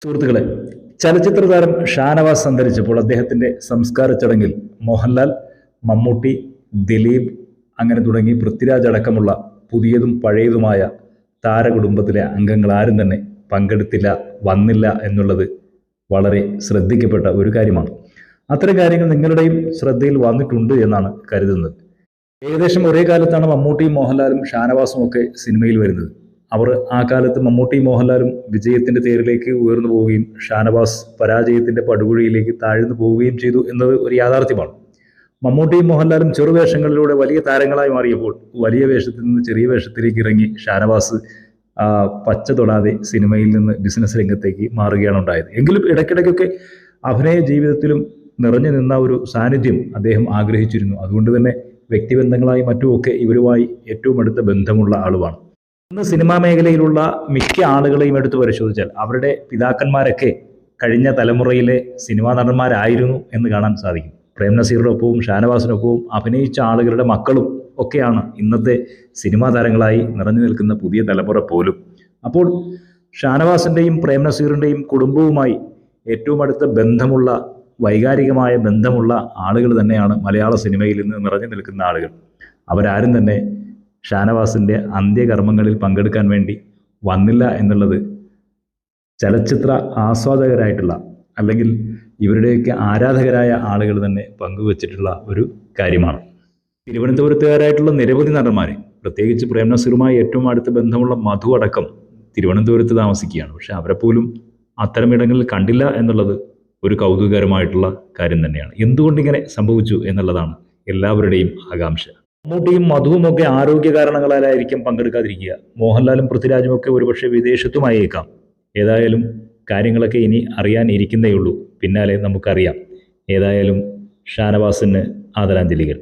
സുഹൃത്തുക്കളെ, ചലച്ചിത്ര താരം ഷാനവാസ് അന്തരിച്ചപ്പോൾ അദ്ദേഹത്തിന്റെ സംസ്കാര ചടങ്ങിൽ മോഹൻലാൽ, മമ്മൂട്ടി, ദിലീപ് അങ്ങനെ തുടങ്ങി പൃഥ്വിരാജ് അടക്കമുള്ള പുതിയതും പഴയതുമായ താരകുടുംബത്തിലെ അംഗങ്ങൾ ആരും തന്നെ പങ്കെടുത്തില്ല, വന്നില്ല എന്നുള്ളത് വളരെ ശ്രദ്ധിക്കപ്പെട്ട ഒരു കാര്യമാണ്. അത്തരം കാര്യങ്ങൾ നിങ്ങളുടെയും ശ്രദ്ധയിൽ വന്നിട്ടുണ്ട് എന്നാണ് കരുതുന്നത്. ഏകദേശം ഒരേ കാലത്താണ് മമ്മൂട്ടിയും മോഹൻലാലും ഷാനവാസും ഒക്കെ സിനിമയിൽ വരുന്നത്. അവർ ആ കാലത്ത് മമ്മൂട്ടിയും മോഹൻലാലും വിജയത്തിന്റെ തേരിലേക്ക് ഉയർന്നു പോവുകയും ഷാനവാസ് പരാജയത്തിന്റെ പടുകുഴിയിലേക്ക് താഴ്ന്നു പോവുകയും ചെയ്തു എന്നത് ഒരു യാഥാർത്ഥ്യമാണ്. മമ്മൂട്ടിയും മോഹൻലാലും ചെറുവേഷങ്ങളിലൂടെ വലിയ താരങ്ങളായി മാറിയപ്പോൾ വലിയ വേഷത്തിൽ നിന്ന് ചെറിയ വേഷത്തിലേക്ക് ഇറങ്ങി ഷാനവാസ് പച്ച തൊടാതെ സിനിമയിൽ നിന്ന് ബിസിനസ് രംഗത്തേക്ക് മാറുകയാണ് ഉണ്ടായത്. എങ്കിലും ഇടയ്ക്കിടയ്ക്കൊക്കെ അഭിനയ ജീവിതത്തിലും നിറഞ്ഞു നിന്ന ഒരു സാന്നിധ്യം അദ്ദേഹം ആഗ്രഹിച്ചിരുന്നു. അതുകൊണ്ട് തന്നെ വ്യക്തിബന്ധങ്ങളായി മറ്റുമൊക്കെ ഇവരുമായി ഏറ്റവും അടുത്ത ബന്ധമുള്ള ആളുമാണ്. ഇന്ന് സിനിമാ മേഖലയിലുള്ള മിക്ക ആളുകളെയും എടുത്തു പരിശോധിച്ചാൽ അവരുടെ പിതാക്കന്മാരൊക്കെ കഴിഞ്ഞ തലമുറയിലെ സിനിമാ നടന്മാരായിരുന്നു എന്ന് കാണാൻ സാധിക്കും. പ്രേം നസീറിനൊപ്പവും ഷാനവാസിനൊപ്പവും അഭിനയിച്ച ആളുകളുടെ മക്കളും ഒക്കെയാണ് ഇന്നത്തെ സിനിമാ താരങ്ങളായി നിറഞ്ഞു നിൽക്കുന്ന പുതിയ തലമുറ പോലും. അപ്പോൾ ഷാനവാസിൻ്റെയും പ്രേം നസീറിൻ്റെയും കുടുംബവുമായി ഏറ്റവും അടുത്ത ബന്ധമുള്ള, വൈകാരികമായ ബന്ധമുള്ള ആളുകൾ തന്നെയാണ് മലയാള സിനിമയിൽ ഇന്ന് നിറഞ്ഞു നിൽക്കുന്ന ആളുകൾ. അവരാരും തന്നെ ഷാനവാസിൻ്റെ അന്ത്യകർമ്മങ്ങളിൽ പങ്കെടുക്കാൻ വേണ്ടി വന്നില്ല എന്നുള്ളത് ചലച്ചിത്ര ആസ്വാദകരായിട്ടുള്ള അല്ലെങ്കിൽ ഇവരുടെയൊക്കെ ആരാധകരായ ആളുകൾ തന്നെ പങ്കുവച്ചിട്ടുള്ള ഒരു കാര്യമാണ്. തിരുവനന്തപുരത്തുകാരായിട്ടുള്ള നിരവധി നടന്മാരെ, പ്രത്യേകിച്ച് പ്രേം നസീറുമായി ഏറ്റവും അടുത്ത ബന്ധമുള്ള മധു അടക്കം തിരുവനന്തപുരത്ത് താമസിക്കുകയാണ്. പക്ഷെ അവരെ പോലും അത്തരമിടങ്ങളിൽ കണ്ടില്ല എന്നുള്ളത് ഒരു കൗതുകകരമായിട്ടുള്ള കാര്യം തന്നെയാണ്. എന്തുകൊണ്ടിങ്ങനെ സംഭവിച്ചു എന്നുള്ളതാണ് എല്ലാവരുടെയും ആകാംക്ഷ. മമ്മൂട്ടിയും മധുവും ഒക്കെ ആരോഗ്യ കാരണങ്ങളാലായിരിക്കും പങ്കെടുക്കാതിരിക്കുക. മോഹൻലാലും പൃഥ്വിരാജും ഒക്കെ ഒരുപക്ഷെ വിദേശത്തുമായേക്കാം. ഏതായാലും കാര്യങ്ങളൊക്കെ ഇനി അറിയാൻ ഇരിക്കുന്നേയുള്ളൂ. പിന്നാലെ നമുക്കറിയാം. ഏതായാലും ഷാനവാസിന് ആദരാഞ്ജലികൾ.